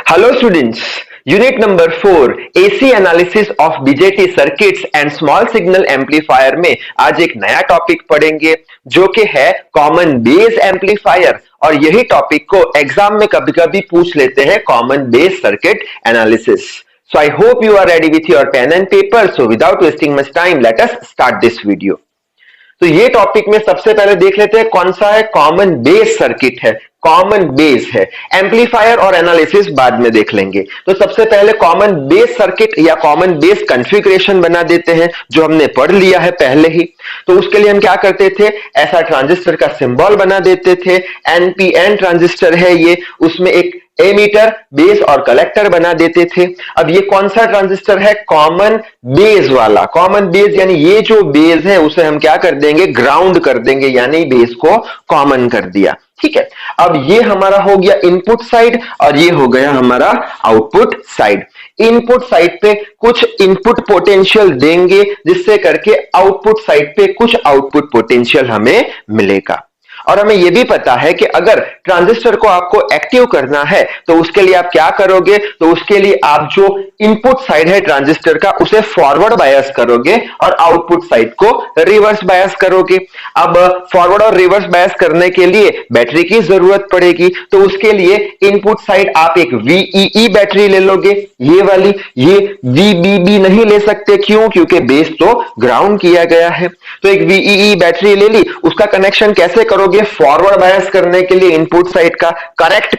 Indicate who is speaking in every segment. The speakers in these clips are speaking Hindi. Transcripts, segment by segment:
Speaker 1: Hello students, unit number 4 AC analysis of BJT circuits and small signal amplifier में आज एक नया टॉपिक पढ़ेंगे जो कि है कॉमन बेस एम्पलीफायर। और यही टॉपिक को एग्जाम में कभी-कभी पूछ लेते हैं common base circuit analysis. So I hope you are ready with your pen and paper. So without wasting much time, let us start this video. तो ये टॉपिक में सबसे पहले देख लेते हैं कौन सा है, कॉमन बेस सर्किट है, कॉमन बेस है। एम्पलीफायर और एनालिसिस बाद में देख लेंगे। तो सबसे पहले कॉमन बेस सर्किट या कॉमन बेस कॉन्फ़िगरेशन बना देते हैं जो हमने पढ़ लिया है पहले ही। तो उसके लिए हम क्या करते थे, ऐसा ट्रांजिस्टर का सिंबल बना देते थे। एनपीएन ट्रांजिस्टर है ये, उसमें एक एमीटर, बेस और कलेक्टर बना देते थे। अब ये कौन सा ट्रांजिस्टर है, कॉमन बेस वाला। कॉमन बेस यानी ये जो बेस है उसे हम क्या कर देंगे, ग्राउंड कर देंगे, यानी बेस को कॉमन कर दिया। ठीक है, अब ये हमारा हो गया इनपुट साइड और ये हो गया हमारा आउटपुट साइड। इनपुट साइड पे कुछ इनपुट पोटेंशियल देंगे जिससे करके आउटपुट साइड पे कुछ आउटपुट पोटेंशियल हमें मिलेगा। और हमें यह भी पता है कि अगर ट्रांजिस्टर को आपको एक्टिव करना है तो उसके लिए आप क्या करोगे, तो उसके लिए आप जो इनपुट साइड है ट्रांजिस्टर का उसे फॉरवर्ड बायस करोगे और आउटपुट साइड को रिवर्स बायस करोगे। अब फॉरवर्ड और रिवर्स बायस करने के लिए बैटरी की जरूरत पड़ेगी, तो उसके लिए इनपुट साइड आप एक VEE बैटरी ले लोगे, ये वाली। ये VBB नहीं ले सकते, क्यों, क्योंकि बेस तो ग्राउंड किया गया है। तो एक VEE बैटरी ले ली, उसका कनेक्शन कैसे करोगे, फॉरवर्ड बायस करने के लिए इनपुट साइड का करेक्ट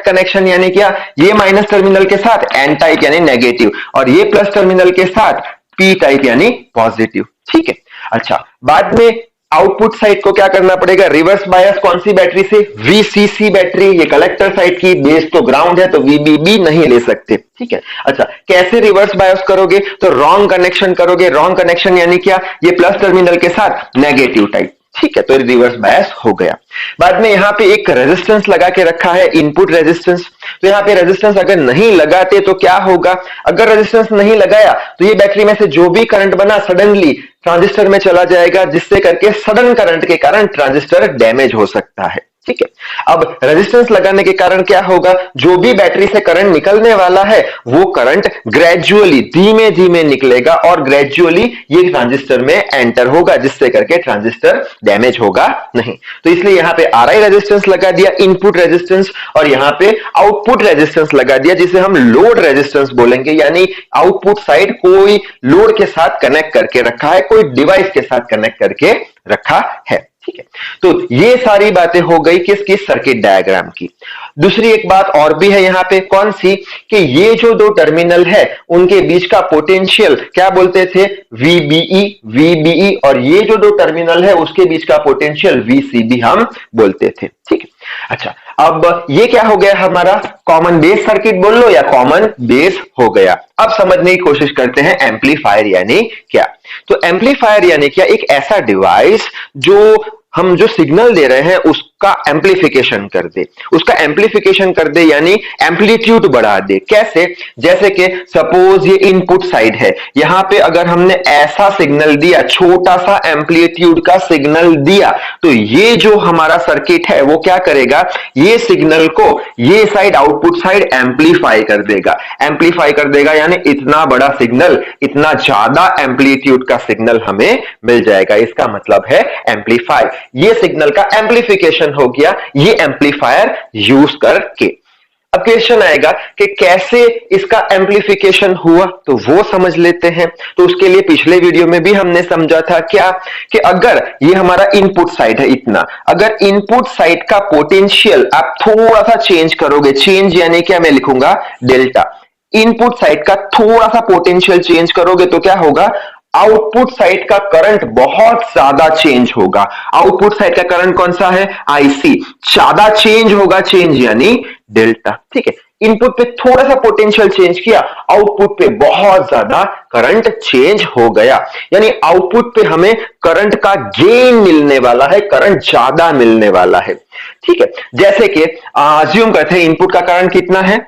Speaker 1: कनेक्शन यानी क्या, ये माइनस टर्मिनल के साथ एन टाइप यानी नेगेटिव और ये प्लस टर्मिनल के साथ पी टाइप यानी पॉजिटिव। ठीक है, अच्छा, बाद में आउटपुट साइड को क्या करना पड़ेगा, रिवर्स बायस कौन सी बैटरी से, VCC बैटरी। ये कलेक्टर साइड की, बेस तो ग्राउंड है तो VBB नहीं ले सकते। ठीक है, अच्छा, कैसे रिवर्स बायस करोगे, तो रॉन्ग कनेक्शन करोगे। रॉन्ग कनेक्शन यानी क्या, ये प्लस टर्मिनल के साथ नेगेटिव टाइप। ठीक है, तो रिवर्स बायस हो गया। बाद में यहां पे एक रेजिस्टेंस लगा के रखा है, इनपुट रेजिस्टेंस। तो यहाँ पे रेजिस्टेंस अगर नहीं लगाते तो क्या होगा, अगर रेजिस्टेंस नहीं लगाया तो ये बैटरी में से जो भी करंट बना सडनली ट्रांजिस्टर में चला जाएगा, जिससे करके सडन करंट के कारण ट्रांजिस्टर डैमेज हो सकता है। ठीक है, अब रेजिस्टेंस लगाने के कारण क्या होगा, जो भी बैटरी से करंट निकलने वाला है वो करंट ग्रेजुअली धीमे धीमे निकलेगा और ग्रेजुअली ये ट्रांजिस्टर में एंटर होगा, जिससे करके ट्रांजिस्टर डैमेज होगा नहीं। तो इसलिए यहां पे RI रेजिस्टेंस लगा दिया, इनपुट रेजिस्टेंस, और यहां पे आउटपुट रेजिस्टेंस लगा दिया जिसे हम लोड रेजिस्टेंस बोलेंगे। यानी आउटपुट साइड कोई लोड के साथ कनेक्ट करके रखा है, कोई डिवाइस के साथ कनेक्ट करके रखा है। ठीक है, तो ये सारी बातें हो गई किसकी, सर्किट डायग्राम की। दूसरी एक बात और भी है यहां पे, कौन सी, कि ये जो दो टर्मिनल है उनके बीच का पोटेंशियल क्या बोलते थे, VBE, और ये जो दो टर्मिनल है उसके बीच का पोटेंशियल VCB हम बोलते थे। ठीक है, अच्छा, अब ये क्या हो गया हमारा, कॉमन बेस सर्किट बोल लो या कॉमन बेस हो गया। अब समझने की कोशिश करते हैं एम्पलीफायर यानी क्या। तो एम्पलीफायर यानी क्या, एक ऐसा डिवाइस जो हम जो सिग्नल दे रहे हैं उसका एम्पलीफिकेशन कर दे, उसका एम्पलीफिकेशन कर दे यानी एम्पलीट्यूड बढ़ा दे। कैसे, जैसे कि सपोज ये इनपुट साइड है, यहां पे अगर हमने ऐसा सिग्नल दिया, छोटा सा एम्पलीट्यूड का सिग्नल दिया, तो ये जो हमारा सर्किट है वो क्या करेगा, ये सिग्नल को ये साइड आउटपुट साइड एम्पलीफाई कर देगा। एम्पलीफाई कर देगा यानी इतना बड़ा सिग्नल, इतना ज्यादा एम्पलीट्यूड का सिग्नल हमें मिल जाएगा, इसका मतलब है एम्पलीफाई। ये सिग्नल का एम्पलीफिकेशन हो गया ये एम्पलीफायर यूज करके। अब क्वेश्चन आएगा कि कैसे इसका एम्पलीफिकेशन हुआ, तो वो समझ लेते हैं। तो उसके लिए पिछले वीडियो में भी हमने समझा था क्या, कि अगर ये हमारा इनपुट साइड है इतना, अगर इनपुट साइड का पोटेंशियल आप थोड़ा सा चेंज करोगे, चेंज यानी क्या, मैं लिखूंगा डेल्टा, इनपुट साइड का थोड़ा सा पोटेंशियल चेंज करोगे तो क्या होगा, आउटपुट साइड का करंट बहुत ज्यादा चेंज होगा। आउटपुट साइड का करंट कौन सा है, IC, ज्यादा चेंज होगा, चेंज यानी डेल्टा। ठीक है, इनपुट पे थोड़ा सा पोटेंशियल चेंज किया, आउटपुट पे बहुत ज्यादा करंट चेंज हो गया, यानी आउटपुट पे हमें करंट का गेन मिलने वाला है, करंट ज्यादा मिलने वाला है। ठीक है, जैसे कि अज्यूम करते हैं इनपुट का करंट कितना है,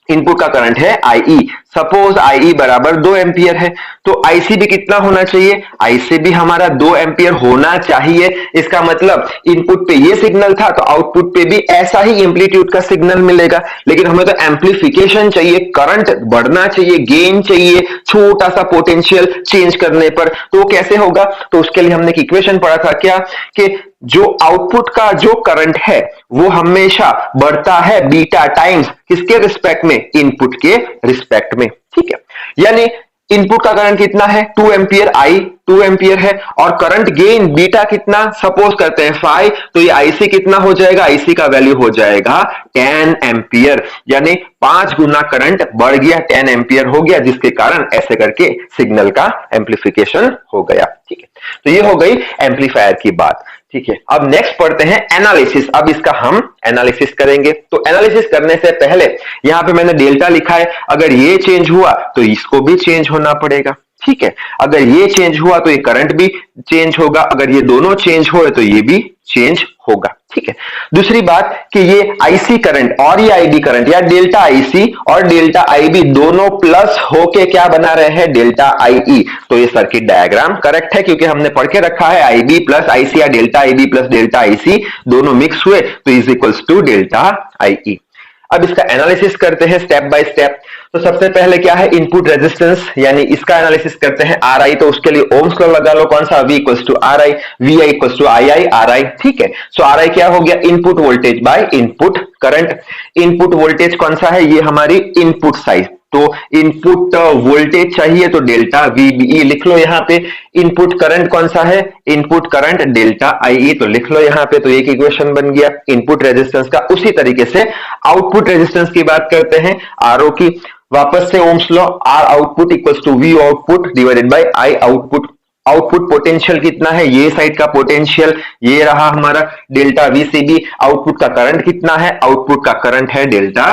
Speaker 1: इनपुट का करंट है IE, सपोज IE बराबर 2 एम्पियर है, तो IC भी कितना होना चाहिए, IC भी हमारा 2 एम्पियर होना चाहिए। इसका मतलब इनपुट पे ये सिग्नल था तो आउटपुट पे भी ऐसा ही एम्पलीट्यूड का सिग्नल मिलेगा, लेकिन हमें तो एम्पलीफिकेशन चाहिए, करंट बढ़ना चाहिए, गेन चाहिए छोटा सा पोटेंशियल चेंज करने पर। तो वो कैसे होगा, तो उसके लिए हमने एक इक्वेशन पढ़ा था क्या, कि जो आउटपुट का जो करंट है वो हमेशा बढ़ता है बीटा टाइम्स किसके रिस्पेक्ट में, इनपुट के रिस्पेक्ट में, ठीक है। यानी इनपुट का करंट कितना है 2 एम्पियर, आई 2 एम्पियर है, और करंट गेन बीटा कितना सपोज करते हैं 5, तो ये आईसी कितना हो जाएगा, आईसी का वैल्यू हो जाएगा 10 एम्पियर, यानी 5 गुना करंट बढ़ गया, 10 एम्पियर हो गया, जिसके कारण ऐसे करके सिग्नल का एम्प्लीफिकेशन हो गया, ठीक है। तो ये हो गई एम्पलीफायर की बात, ठीक है। अब नेक्स्ट पढ़ते हैं एनालिसिस। अब इसका हम एनालिसिस करेंगे। तो एनालिसिस करने से पहले यहां पे मैंने डेल्टा लिखा है, अगर ये चेंज हुआ तो इसको भी चेंज होना पड़ेगा, ठीक है। अगर ये चेंज हुआ तो ये करंट भी चेंज होगा, अगर ये दोनों चेंज हुए तो ये भी चेंज होगा, ठीक है। दूसरी बात कि ये आईसी करंट और ये आईबी करंट या डेल्टा आईसी और डेल्टा आईबी दोनों प्लस होके क्या बना रहे हैं, डेल्टा आईई। तो ये सर्किट डायग्राम करेक्ट है, क्योंकि हमने पढ़ के रखा है आईबी प्लस आईसी या delta IB plus delta IC दोनों मिक्स हुए तो is equals to delta IE. अब इसका एनालिसिस करते हैं स्टेप बाय स्टेप। तो सबसे पहले क्या है, इनपुट रेजिस्टेंस, यानी इसका एनालिसिस करते हैं आरआई। तो उसके लिए ओम्स लॉ लगा लो, कौन सा, V equals to R I, V I equals to I I R I, ठीक है। सो आर आई क्या हो गया, input voltage by input current. Input voltage कौन सा है, ये हमारी इनपुट साइड, तो इनपुट वोल्टेज चाहिए तो डेल्टा VBE लिख लो यहाँ पे। इनपुट करंट कौन सा है, इनपुट करंट डेल्टा IE, तो लिख लो यहाँ पे। तो एक इक्वेशन बन गया इनपुट रेजिस्टेंस का। उसी तरीके से आउटपुट रेजिस्टेंस की बात करते हैं, RO की। वापस से Ohm's law, R output equals to V output divided by I output. Output potential कितना है, ये साइड का पोटेंशियल ये रहा हमारा डेल्टा VCB। आउटपुट का करंट कितना है, आउटपुट का करंट है डेल्टा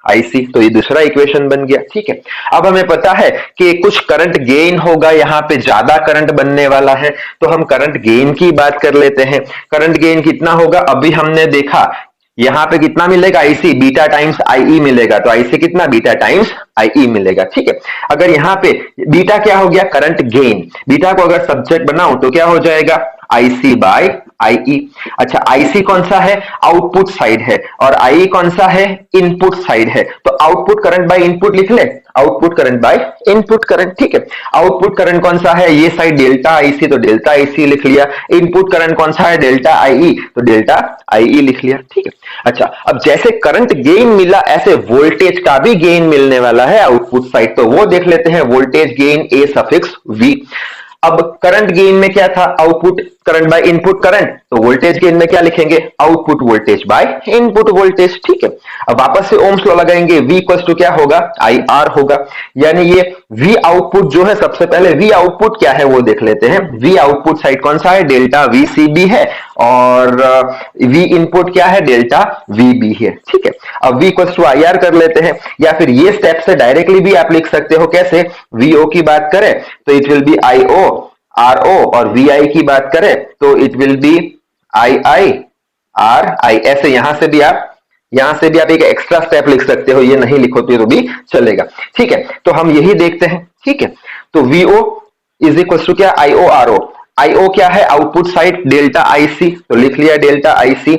Speaker 1: आईसी। तो ये दूसरा इक्वेशन बन गया, ठीक है। अब हमें पता है कि कुछ करंट गेन होगा, यहाँ पे ज्यादा करंट बनने वाला है, तो हम करंट गेन की बात कर लेते हैं। करंट गेन कितना होगा, अभी हमने देखा यहाँ पे कितना मिलेगा, आईसी बीटा टाइम्स आईई मिलेगा, तो आईसी कितना, बीटा टाइम्स आईई मिलेगा, ठीक है। अगर यहाँ पे बीटा क्या हो गया, करंट गेन, बीटा को अगर सब्जेक्ट बनाऊं तो क्या हो जाएगा, आईसी बाय आईई। अच्छा, आईसी कौन सा है, आउटपुट साइड है, और आई कौन सा है, इनपुट साइड है। तो आउटपुट करंट बाय इनपुट लिख ले, output current by input current, ठीक है। आउटपुट करंट कौन सा है, ये साइड डेल्टा आईसी, तो डेल्टा आईसी लिख लिया। इनपुट करंट कौन सा है, डेल्टा आईई, तो डेल्टा आईई लिख लिया, ठीक है। अच्छा, अब जैसे करंट गेन मिला ऐसे वोल्टेज का भी गेन मिलने वाला है आउटपुट साइड, तो वो देख लेते हैं, voltage gain A suffix V. अब करंट गेन में क्या था, output current by input current, तो वोल्टेज गेन में क्या लिखेंगे, output voltage by input voltage, ठीक है। अब वापस से ओम्स लॉ लगाएंगे, V इक्वल्स टू क्या होगा, IR होगा। यानी ये V आउटपुट जो है, सबसे पहले V आउटपुट क्या है वो देख लेते हैं। V आउटपुट साइड कौन सा है, डेल्टा VCB है, और V इनपुट क्या है, डेल्टा VB है, ठीक है। अब V इक्वल्स टू IR कर लेते हैं, या फिर ये स्टेप से डायरेक्टली भी आप लिख सकते हो, कैसे, VO की बात करें तो it will be IO RO, और VI की बात करें तो it will be II RI। ऐसे यहां से भी आप एक एक्स्ट्रा स्टेप लिख सकते हो, ये नहीं लिखोगे तो भी चलेगा, ठीक है। तो हम यही देखते हैं, ठीक है। तो VO इज इक्वल टू क्या, IO RO। IO क्या है, आउटपुट साइड डेल्टा IC, तो लिख लिया डेल्टा IC।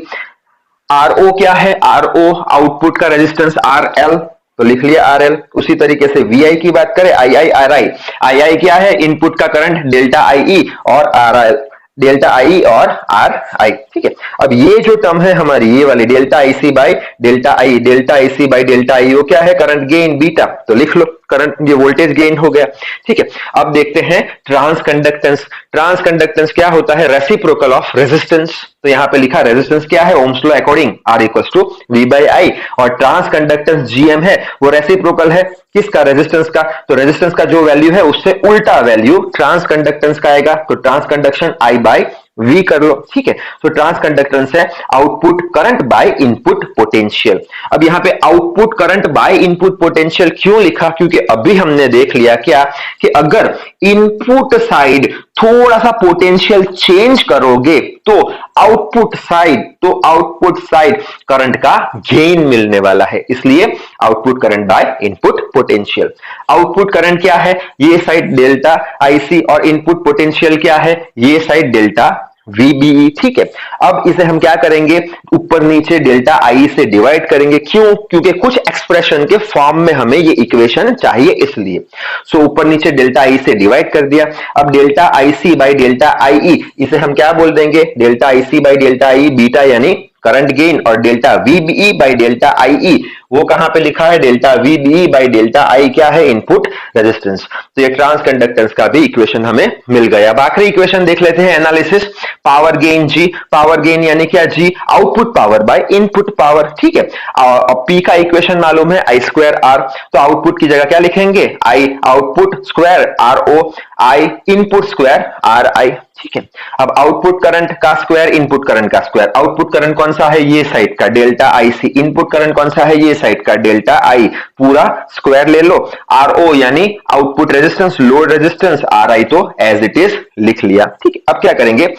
Speaker 1: RO क्या है, RO आउटपुट का रेजिस्टेंस RL, तो लिख लिया RL। उसी तरीके से VI की बात करें, II RI। II क्या है, इनपुट का करंट डेल्टा IE और RL, डेल्टा आई और आर आई, ठीक है। अब ये जो टर्म है हमारी, ये वाली delta IC by delta I, delta IC by delta आई, वो क्या है, करंट गेन बीटा, तो लिख लो करंट, ये वोल्टेज गेन हो गया, ठीक है। अब देखते हैं ट्रांस कंडक्टेंस। ट्रांस कंडक्टेंस क्या होता है, रेसिप्रोकल ऑफ रेजिस्टेंस। तो यहां पे लिखा रेजिस्टेंस क्या है, Ohm's law according R equals to V by I, और ट्रांस कंडक्टेंस जीएम है, वो रेसिप्रोकल है किसका, रेजिस्टेंस का। तो रेजिस्टेंस का जो वैल्यू है उससे उल्टा वैल्यू ट्रांस कंडक्टेंस का आएगा, तो transconduction I by V कर लो, ठीक है। तो ट्रांस कंडक्टेंस है output current by input potential. अब यहां पे output current by input potential क्यों लिखा, क्योंकि अभी हमने देख लिया क्या कि अगर इनपुट साइड थोड़ा सा पोटेंशियल चेंज करोगे तो आउटपुट साइड करंट का गेन मिलने वाला है, इसलिए output current by input potential. Output current क्या है, ये साइड डेल्टा आईसी और इनपुट पोटेंशियल क्या है, ये साइड डेल्टा VBE। ठीक है, अब इसे हम क्या करेंगे, ऊपर नीचे डेल्टा आई से डिवाइड करेंगे। क्यों, क्योंकि कुछ एक्सप्रेशन के फॉर्म में हमें ये इक्वेशन चाहिए, इसलिए सो ऊपर नीचे डेल्टा आई से डिवाइड कर दिया। अब delta IC by delta IE, इसे हम क्या बोल देंगे, delta IC by delta I beta यानी करंट गेन, और delta VBE by delta IE वो कहां पे लिखा है, डेल्टा VBE बाई डेल्टा आई क्या है, इनपुट रेजिस्टेंस। तो ये ट्रांस कंडक्टेंस का भी इक्वेशन हमें मिल गया। अब आखिरी इक्वेशन देख लेते हैं, analysis. Power gain G, power gain यानी क्या, G output power by input power. ठीक है, और P का इक्वेशन मालूम है, I स्क्वायर R, तो आउटपुट की जगह क्या लिखेंगे, I output square RO, I input square RI। ठीक है, अब आउटपुट करंट का स्क्वायर इनपुट करंट का स्क्वायर, आउटपुट करंट कौन सा है, ये साइड का डेल्टा आईसी, इनपुट करंट कौन सा है, ये साइड का डेल्टा आई, पूरा स्क्वायर ले लो। आरओ यानी output resistance, load resistance, are आई तो एज इट इज लिख लिया। ठीक है, अब क्या करेंगे,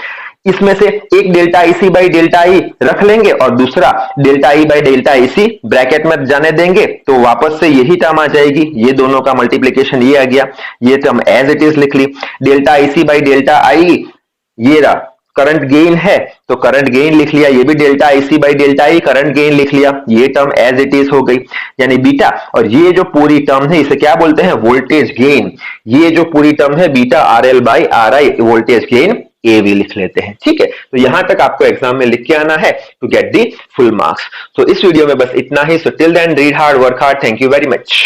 Speaker 1: इसमें से एक डेल्टा आईसी बाई डेल्टा आई रख लेंगे और दूसरा delta I by delta IC bracket में जाने देंगे, तो वापस से यही टर्म आ जाएगी, ये दोनों का मल्टीप्लीकेशन ये आ गया, ये टर्म एज इट इज लिख ली। Delta IC by delta I ये रहा, करंट गेन है तो करंट गेन लिख लिया, ये भी delta IC by delta I current gain लिख लिया, ये टर्म एज इट इज हो गई यानी बीटा, और ये जो पूरी टर्म है इसे क्या बोलते हैं, वोल्टेज गेन। ये जो पूरी टर्म है beta RL by RI, voltage gain AV लिख लेते हैं। ठीक है, तो यहां तक आपको एग्जाम में लिख के आना है to get the full marks. तो इस वीडियो में बस इतना ही। So till then read hard, work hard, thank you very much.